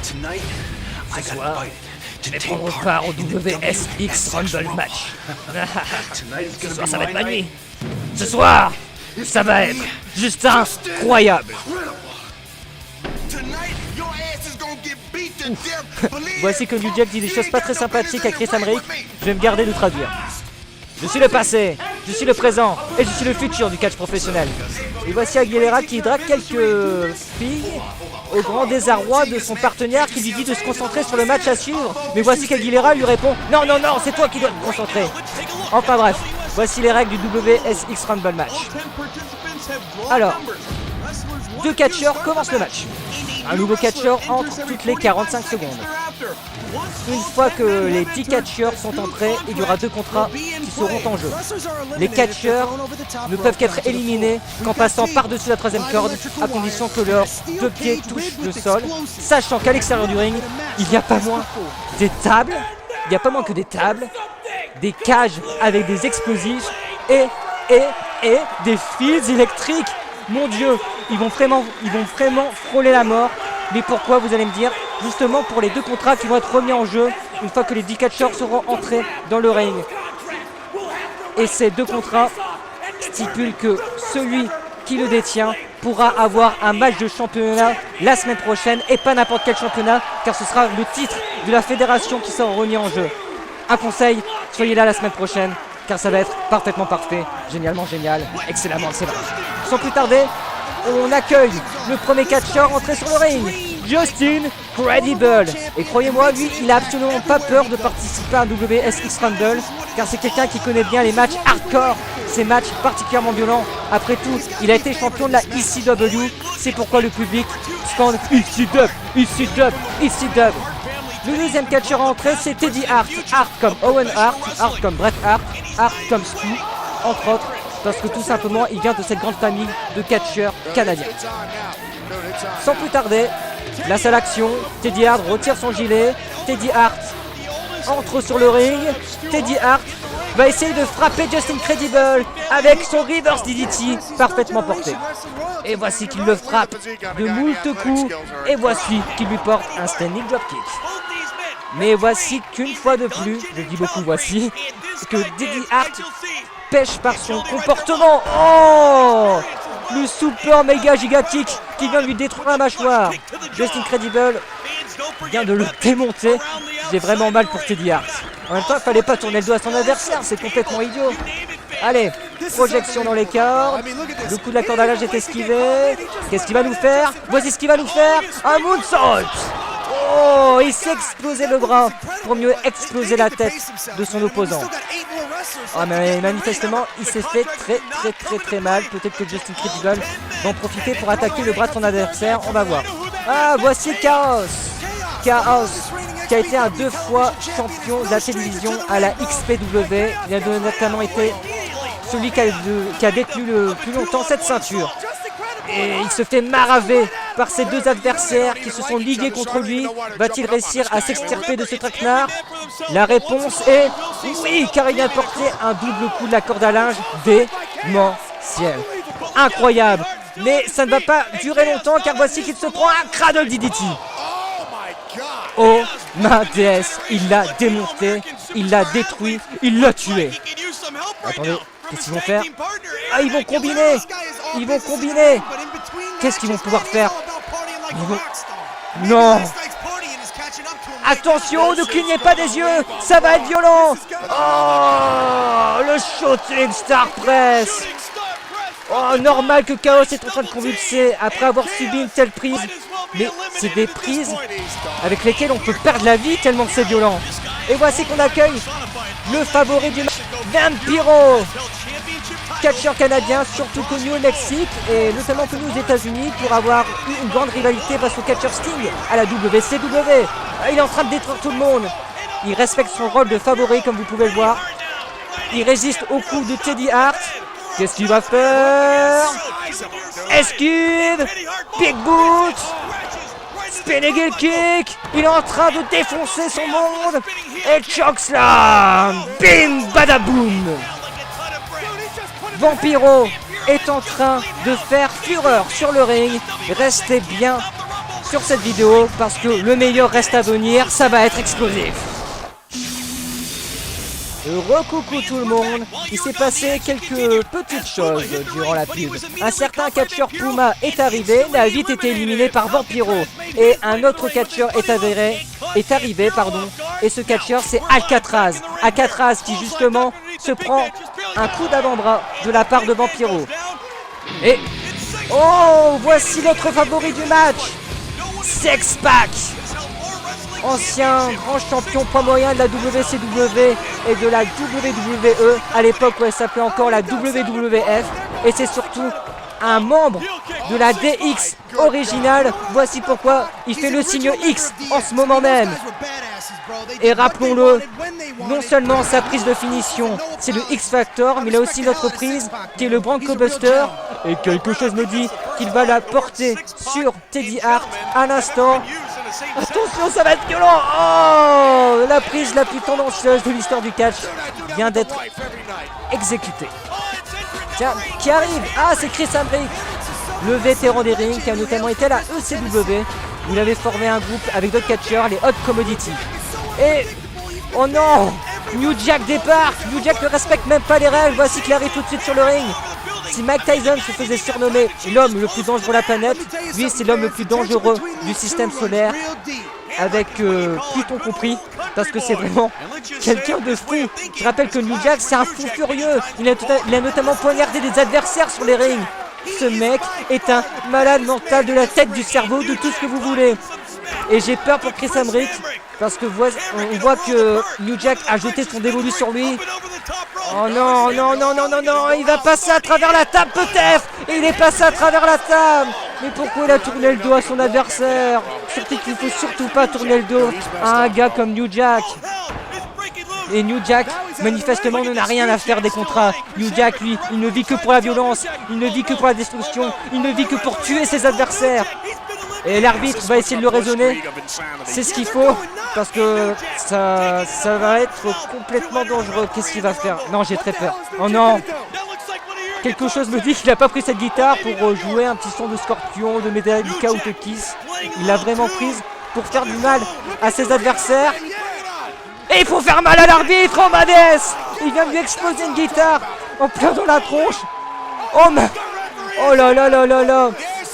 Ce soir, je vais prendre part au WSX Rumble match. Ce soir, ça va être ma nuit. Ce soir, ça va être juste incroyable. Voici que New Jack dit des choses pas très sympathiques à Chris Hemrick. Je vais me garder de traduire. Je suis le passé, je suis le présent et je suis le futur du catch professionnel. Et voici Aguilera qui drague quelques filles au grand désarroi de son partenaire qui lui dit de se concentrer sur le match à suivre. Mais voici qu'Aguilera lui répond « Non, non, non, c'est toi qui dois te concentrer !» Enfin bref, voici les règles du WSX Rumble match. Alors, deux catcheurs commencent le match. Un nouveau catcheur entre toutes les 45 secondes. Une fois que les 10 catcheurs sont entrés, il y aura 2 contrats qui seront en jeu. Les catcheurs ne peuvent qu'être éliminés qu'en passant par-dessus la 3e corde, à condition que leurs 2 pieds touchent le sol, sachant qu'à l'extérieur du ring, il n'y a pas moins des tables, des cages avec des explosifs et des fils électriques. Mon Dieu, ils vont vraiment frôler la mort. Mais pourquoi, vous allez me dire? Justement pour les 2 contrats qui vont être remis en jeu une fois que les 10 catcheurs seront entrés dans le ring. Et ces 2 contrats stipulent que celui qui le détient pourra avoir un match de championnat la semaine prochaine, et pas n'importe quel championnat, car ce sera le titre de la fédération qui sera remis en jeu. Un conseil, soyez là la semaine prochaine, car ça va être parfaitement parfait, génialement génial, excellemment excellent. Sans plus tarder, on accueille le premier catcheur entré sur le ring, Justin Credible. Et croyez-moi, lui, il a absolument pas peur de participer à un WSX Rumble, car c'est quelqu'un qui connaît bien les matchs hardcore, ces matchs particulièrement violents. Après tout, il a été champion de la ECW, c'est pourquoi le public scande ECW, ECW, ECW. Le deuxième catcheur entré, c'est Teddy Hart. Hart comme Owen Hart, Hart comme Bret Hart, Hart comme Stu, entre autres, parce que tout simplement, il vient de cette grande famille de catcheurs canadiens. Sans plus tarder, la seule action, Teddy Hart retire son gilet, Teddy Hart entre sur le ring, Teddy Hart va essayer de frapper Justin Credible avec son reverse DDT parfaitement porté. Et voici qu'il le frappe de moult coups, et voici qu'il lui porte un standing dropkick. Mais voici qu'une fois de plus, je dis beaucoup voici, que Teddy Hart pêche par son comportement. Oh, le super méga giga kick qui vient de lui détruire la mâchoire. Justin Credible vient de le démonter. J'ai vraiment mal pour Teddy Hart. En même temps, il fallait pas tourner le dos à son adversaire, c'est complètement idiot. Allez, projection dans les cordes. Le coup de la corde à linge est esquivé. Qu'est-ce qu'il va nous faire? Voici ce qu'il va nous faire. Un moonsault. Oh, il s'est explosé le bras pour mieux exploser la tête de son opposant. Ah, mais manifestement, il s'est fait très mal. Peut-être que Justin Credible va en profiter pour attaquer le bras de son adversaire. On va voir. Ah, voici Chaos. Chaos, qui a été un 2 fois champion de la télévision à la XPW. Il a notamment été celui qui a détenu le plus longtemps cette ceinture. Et il se fait maraver par ses 2 adversaires qui se sont ligués contre lui. Va-t-il réussir à s'extirper de ce traquenard? La réponse est oui, car il vient de porter un double coup de la corde à linge démentiel. Incroyable. Mais ça ne va pas durer longtemps, car voici qu'il se prend un cradle DDT. Oh ma déesse, il l'a démonté, il l'a détruit, il l'a tué. Attendez, qu'est-ce qu'ils vont faire? Ah, ils vont combiner. Ils vont combiner. Qu'est-ce qu'ils vont pouvoir faire? Non. Attention, ne clignez pas des yeux, ça va être violent. Oh, le shooting star press. Oh, normal que Chaos est en train de convulser après avoir subi une telle prise. Mais c'est des prises avec lesquelles on peut perdre la vie tellement que c'est violent. Et voici qu'on accueille le favori du match, Vampiro. Catcheur canadien, surtout connu au Mexique et notamment connu aux États-Unis pour avoir eu une grande rivalité face au catcheur Sting à la WCW. Il est en train de détruire tout le monde. Il respecte son rôle de favori, comme vous pouvez le voir. Il résiste au coup de Teddy Hart. Qu'est-ce qu'il va faire? Esquive, big boot, spinning heel kick. Il est en train de défoncer son monde. Et chokeslam, bim badaboum. Vampiro est en train de faire fureur sur le ring. Restez bien sur cette vidéo parce que le meilleur reste à venir, ça va être explosif. Recoucou tout le monde, il s'est passé quelques petites choses durant la pub. Un certain catcheur Puma est arrivé, mais a vite été éliminé par Vampiro. Et un autre catcheur est arrivé, et ce catcheur c'est Alcatraz. Alcatraz qui justement se prend un coup d'avant-bras de la part de Vampiro. Et oh, voici notre favori du match, Sexpac, ancien grand champion poids moyen de la WCW et de la WWE, à l'époque où elle s'appelait encore la WWF, et c'est surtout un membre de la DX originale. Voici pourquoi il fait le signe X en ce moment même. Et rappelons-le, non seulement sa prise de finition, c'est le X-Factor, mais il a aussi notre prise qui est le Bronco Buster. Et quelque chose me dit qu'il va la porter sur Teddy Hart à l'instant. Attention, ça va être violent. Oh, la prise la plus tendancieuse de l'histoire du catch vient d'être exécutée. Tiens, qui arrive? Ah, c'est Chris Hambrick, le vétéran des rings qui a notamment été à la ECW. Il avait formé un groupe avec d'autres catcheurs, les Hot Commodity. Et oh non, New Jack débarque. New Jack ne respecte même pas les règles. Voici qu'il arrive tout de suite sur le ring. Si Mike Tyson se faisait surnommer l'homme le plus dangereux de la planète, lui c'est l'homme le plus dangereux du système solaire, avec Pluton compris, parce que c'est vraiment quelqu'un de fou. Je rappelle que New Jack c'est un fou furieux. Il a notamment poignardé des adversaires sur les rings. Ce mec est un malade mental de la tête, du cerveau, de tout ce que vous voulez. Et j'ai peur pour Chris Hambrick, parce que on voit que New Jack a jeté son dévolu sur lui. Oh non, non, non, non, non, non, il va passer à travers la table peut-être. Et il est passé à travers la table. Mais pourquoi il a tourné le dos à son adversaire? Surtout qu'il ne faut surtout pas tourner le dos à un gars comme New Jack. Et New Jack, manifestement, n'a rien à faire des contrats. New Jack, lui, il ne vit que pour la violence, il ne vit que pour la destruction, il ne vit que pour tuer ses adversaires. Et l'arbitre va essayer de le raisonner. C'est ce qu'il faut, parce que ça va être complètement dangereux. Qu'est-ce qu'il va faire? Non, j'ai très peur. Oh non! Quelque chose me dit qu'il n'a pas pris cette guitare pour jouer un petit son de Scorpion, de Metallica ou de Kiss. Il l'a vraiment prise pour faire du mal à ses adversaires. Et il faut faire mal à l'arbitre, oh Madès! Il vient de lui exploser une guitare en plein dans la tronche. Oh là là là là là!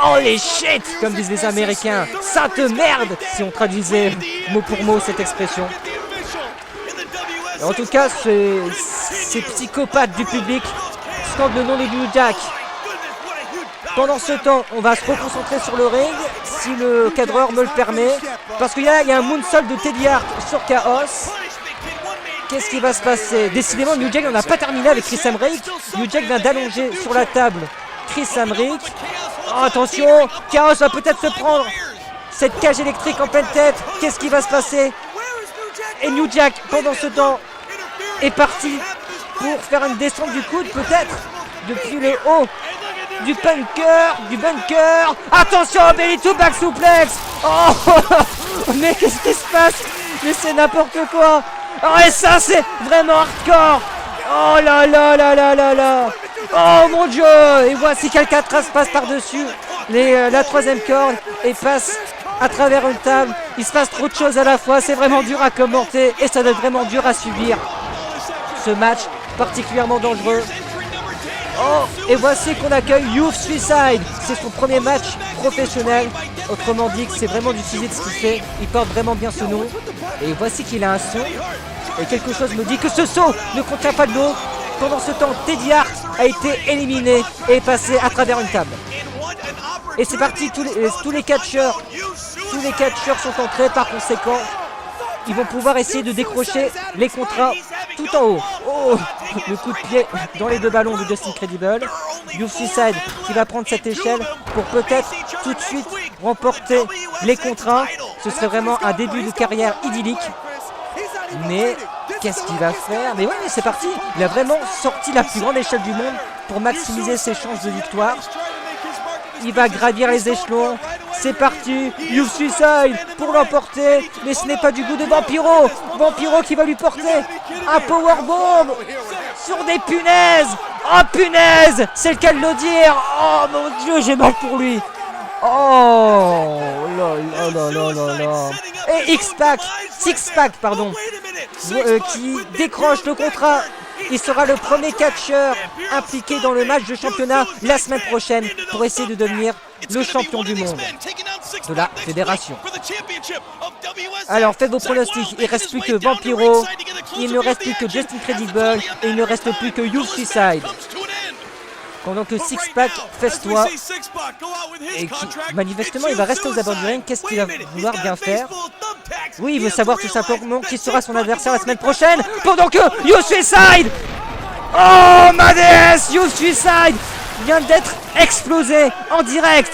Holy shit, comme disent les Américains. Sainte merde, si on traduisait mot pour mot cette expression. Et en tout cas, ces psychopathes du public scandent le nom de New Jack. Pendant ce temps, on va se reconcentrer sur le ring, si le cadreur me le permet. Parce qu'il y a un moonsault de Teddy Hart sur Chaos. Qu'est-ce qui va se passer? Décidément, New Jack n'en a pas terminé avec Chris Hambrick. New Jack vient d'allonger sur la table Chris Hambrick. Oh, attention, Chaos va peut-être se prendre cette cage électrique en pleine tête. Qu'est-ce qui va se passer? Et New Jack, pendant ce temps, est parti pour faire une descente du coude, peut-être, depuis le haut du bunker. Attention, belly to back suplex. Oh, mais qu'est-ce qui se passe? Mais c'est n'importe quoi. Oh, et ça, c'est vraiment hardcore. Oh là là là là là là. Oh mon Dieu. Et voici qu'Alcatraz passe par-dessus la troisième corde et passe à travers une table. Il se passe trop de choses à la fois. C'est vraiment dur à commenter et ça doit être vraiment dur à subir. Ce match particulièrement dangereux. Oh, et voici qu'on accueille Youth Suicide. C'est son premier match professionnel. Autrement dit, c'est vraiment du physique ce qu'il fait. Il porte vraiment bien ce nom. Et voici qu'il a un saut. Et quelque chose me dit que ce saut ne contient pas de l'eau. Pendant ce temps, Teddy Hart a été éliminé et est passé à travers une table. Et c'est parti, tous les catcheurs sont entrés. Par conséquent, ils vont pouvoir essayer de décrocher les contrats tout en haut. Oh, le coup de pied dans les deux ballons de Justin Credible. Youth Suicide qui va prendre cette échelle pour peut-être tout de suite remporter les contrats. Ce serait vraiment un début de carrière idyllique. Mais qu'est-ce qu'il va faire? Mais ouais, c'est parti. Il a vraiment sorti la plus grande échelle du monde pour maximiser ses chances de victoire. Il va gravir les échelons. C'est parti. Youth Suicide pour l'emporter. Mais ce n'est pas du goût de Vampiro. Vampiro qui va lui porter un powerbomb sur des punaises. Oh punaise, c'est le cas de le dire. Oh mon Dieu, j'ai mal pour lui. Oh là là là là là. Et X-Pac, Six-Pac, pardon, qui décroche le contrat. Il sera le premier catcheur impliqué dans le match de championnat la semaine prochaine pour essayer de devenir le champion du monde de la fédération. Alors faites vos pronostics, il ne reste plus que Vampiro, il ne reste plus que Justin Credible et il ne reste plus que Youth Suicide. Pendant que Six-Pac festoie et qui manifestement il va rester aux abords du ring. Qu'est-ce qu'il va vouloir bien faire? Oui, il veut savoir tout simplement qui sera son adversaire la semaine prochaine. Pendant que Youth Suicide, oh ma déesse, Youth Suicide vient d'être explosé en direct.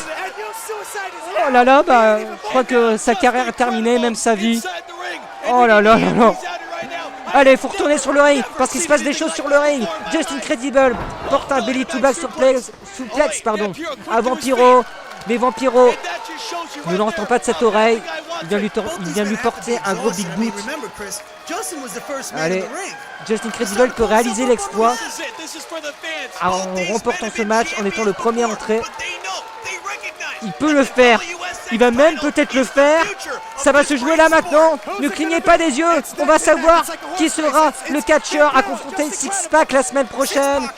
Oh là là, bah je crois que sa carrière est terminée, même sa vie. Oh là là là là. Allez, faut retourner sur le ring parce qu'il se passe des choses sur le ring. Justin Credible porte un belly to back suplex à Vampiro. Mais Vampiro ne l'entend pas de cette oreille. Il vient lui porter un gros big boot. Allez, Justin Credible peut réaliser l'exploit en remportant ce match, en étant le premier entré. Il peut le faire. Il va même peut-être le faire. Ça va se jouer là maintenant. Ne clignez pas des yeux. On va savoir qui sera le catcheur à confronter Six-Pac la semaine prochaine.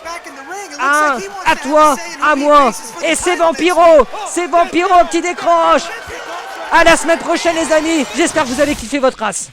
À toi, à moi. Et c'est Vampiro. C'est Vampiro qui décroche. À la semaine prochaine les amis. J'espère que vous avez kiffé votre race.